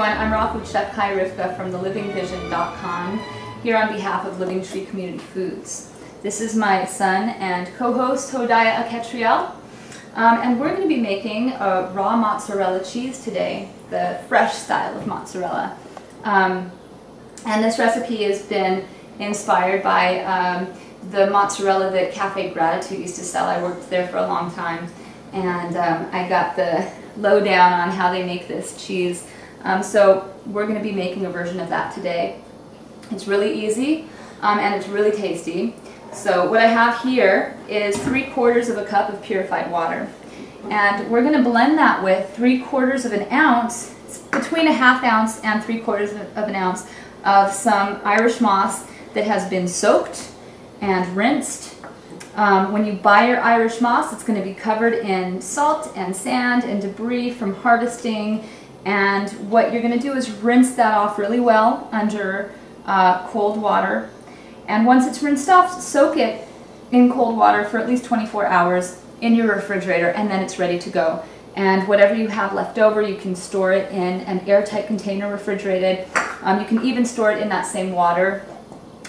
everyone, I'm raw food chef Kai Rivka from thelivingvision.com here on behalf of Living Tree Community Foods. This is my son and co-host Hodaya Aketriel, and we're going to be making a raw mozzarella cheese today, the fresh style of mozzarella. And this recipe has been inspired by the mozzarella that Cafe Gratitude used to sell. I worked there for a long time, and I got the lowdown on how they make this cheese. So we're going to be making a version of that today. It's really easy and it's really tasty. So what I have here is 3/4 of a cup of purified water, and we're going to blend that with 3/4 of an ounce, between a 1/2 ounce and 3/4 of an ounce of some Irish moss that has been soaked and rinsed. When you buy your Irish moss, it's going to be covered in salt and sand and debris from harvesting, and what you're going to do is rinse that off really well under cold water, and once it's rinsed off, soak it in cold water for at least 24 hours in your refrigerator, and then it's ready to go. And whatever you have left over, you can store it in an airtight container, refrigerated. You can even store it in that same water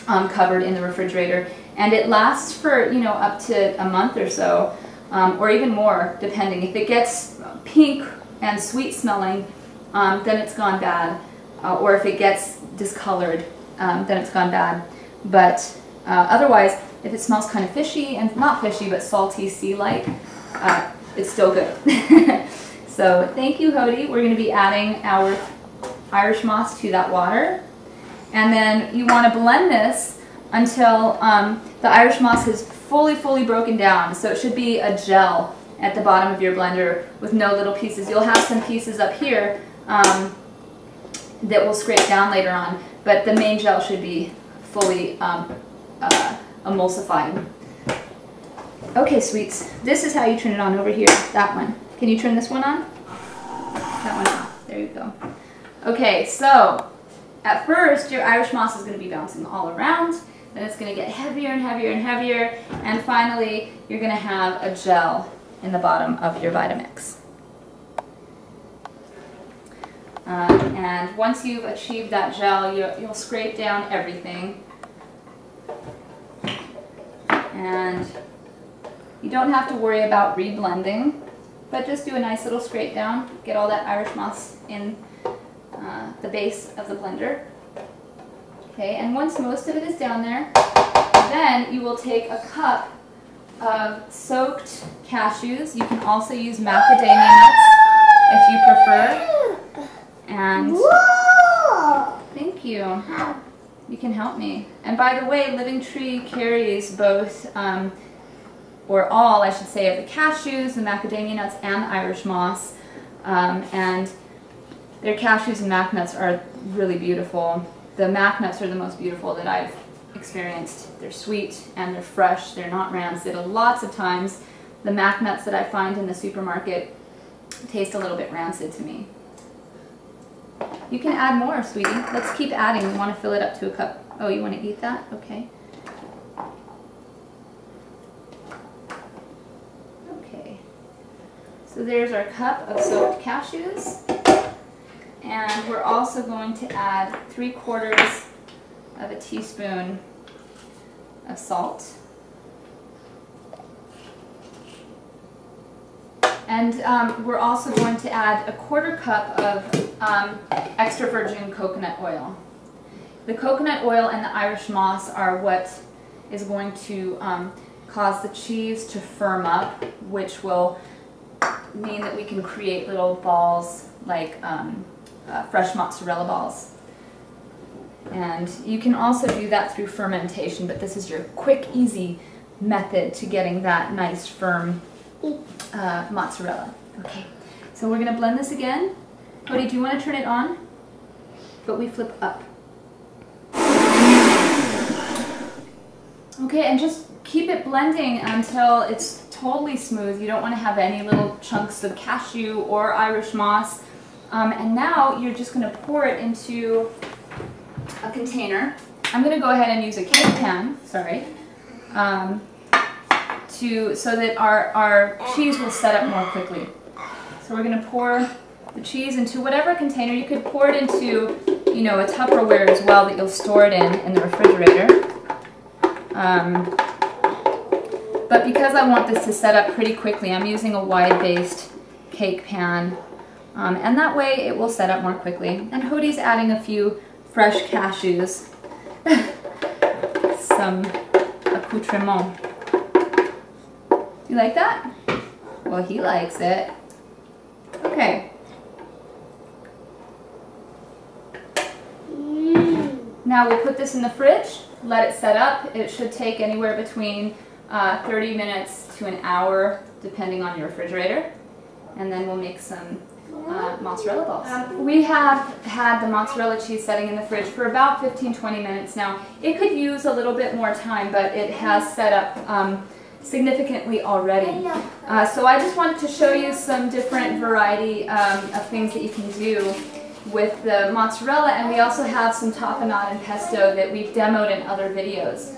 covered in the refrigerator, and it lasts for, you know, up to a month or so, or even more, depending. If it gets pink and sweet smelling, then it's gone bad, or if it gets discolored, then it's gone bad. But otherwise, if it smells kind of fishy, and not fishy but salty, sea-like, it's still good. So thank you, Hody. We're going to be adding our Irish moss to that water, and then you want to blend this until the Irish moss is fully broken down. So it should be a gel at the bottom of your blender with no little pieces. You'll have some pieces up here that will scrape down later on, but the main gel should be fully emulsified. Okay, sweets, this is how you turn it on over here, that one. Can you turn this one on? That one on. There you go. Okay, so at first your Irish moss is going to be bouncing all around, then it's going to get heavier and heavier and heavier, and finally you're going to have a gel in the bottom of your Vitamix. And once you've achieved that gel, you'll scrape down everything. And you don't have to worry about reblending, but just do a nice little scrape down, get all that Irish moss in the base of the blender. Okay, and once most of it is down there, then you will take a cup of soaked cashews. You can also use macadamia nuts if you prefer. And thank you. You can help me. And by the way, Living Tree carries both, or all, I should say, of the cashews, the macadamia nuts, and the Irish moss. And their cashews and mac nuts are really beautiful. The mac nuts are the most beautiful that I've experienced. They're sweet and they're fresh. They're not rancid. Lots of times, the mac nuts that I find in the supermarket taste a little bit rancid to me. You can add more, sweetie. Let's keep adding. We want to fill it up to a cup. Oh, you want to eat that? Okay. Okay. So there's our cup of soaked cashews. And we're also going to add 3/4 of a teaspoon of salt. And we're also going to add a 1/4 cup of extra virgin coconut oil. The coconut oil and the Irish moss are what is going to cause the cheese to firm up, which will mean that we can create little balls like fresh mozzarella balls. And you can also do that through fermentation, but this is your quick, easy method to getting that nice, firm mozzarella. Okay, so we're going to blend this again. Cody, do you want to turn it on? But we flip up. Okay, and just keep it blending until it's totally smooth. You don't want to have any little chunks of cashew or Irish moss. And now you're just going to pour it into a container. I'm going to go ahead and use a cake pan, sorry, so that our cheese will set up more quickly. So we're going to pour the cheese into whatever container. You could pour it into, you know, a Tupperware as well that you'll store it in the refrigerator. But because I want this to set up pretty quickly, I'm using a wide-based cake pan. And that way it will set up more quickly. And Hody's adding a few fresh cashews. Some accoutrement. You like that? Well, he likes it. Okay. Now we'll put this in the fridge, let it set up. It should take anywhere between 30 minutes to an hour, depending on your refrigerator. And then we'll make some mozzarella balls. We have had the mozzarella cheese setting in the fridge for about 15-20 minutes now. It could use a little bit more time, but it has set up significantly already. So I just wanted to show you some different variety of things that you can do with the mozzarella, and we also have some tapenade and pesto that we've demoed in other videos.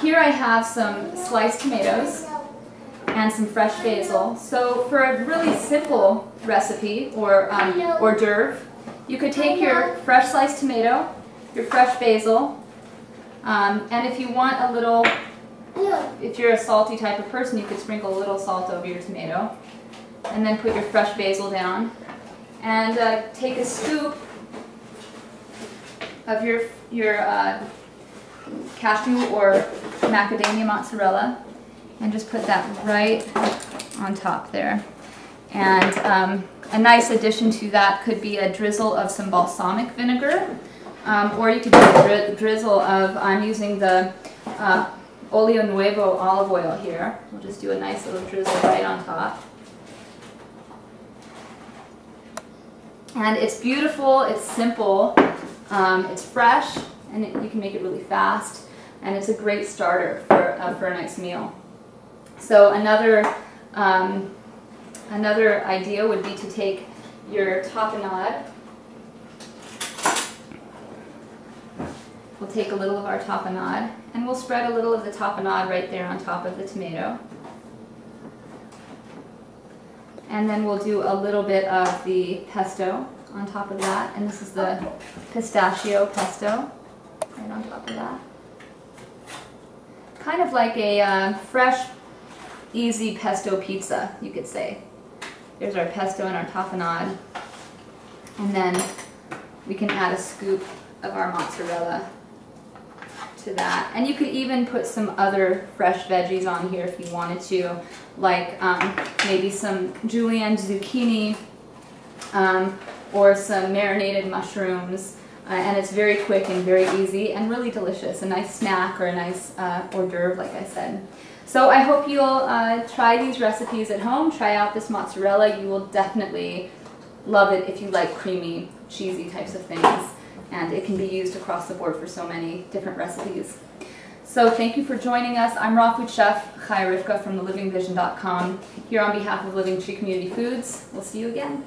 Here I have some sliced tomatoes and some fresh basil. So for a really simple recipe or hors d'oeuvre, you could take your fresh sliced tomato, your fresh basil, and if you want a little, if you're a salty type of person, you could sprinkle a little salt over your tomato, and then put your fresh basil down, and take a scoop of your cashew or macadamia mozzarella, and just put that right on top there. And a nice addition to that could be a drizzle of some balsamic vinegar, or you could do a drizzle of, I'm using the Olio Nuevo olive oil here. We'll just do a nice little drizzle right on top. And it's beautiful, it's simple, it's fresh, and you can make it really fast, and it's a great starter for a nice meal. So another idea would be to take your tapenade. We'll take a little of our tapenade, and we'll spread a little of the tapenade right there on top of the tomato. And then we'll do a little bit of the pesto on top of that, and this is the pistachio pesto right on top of that. Kind of like a fresh, easy pesto pizza, you could say. There's our pesto and our tapenade, and then we can add a scoop of our mozzarella to that. And you could even put some other fresh veggies on here if you wanted to, like maybe some julienne zucchini or some marinated mushrooms. And it's very quick and very easy and really delicious. A nice snack or a nice hors d'oeuvre, like I said. So I hope you'll try these recipes at home. Try out this mozzarella. You will definitely love it if you like creamy, cheesy types of things. And it can be used across the board for so many different recipes. So thank you for joining us. I'm raw food chef Chaya Rivka from thelivingvision.com, here on behalf of Living Tree Community Foods. We'll see you again.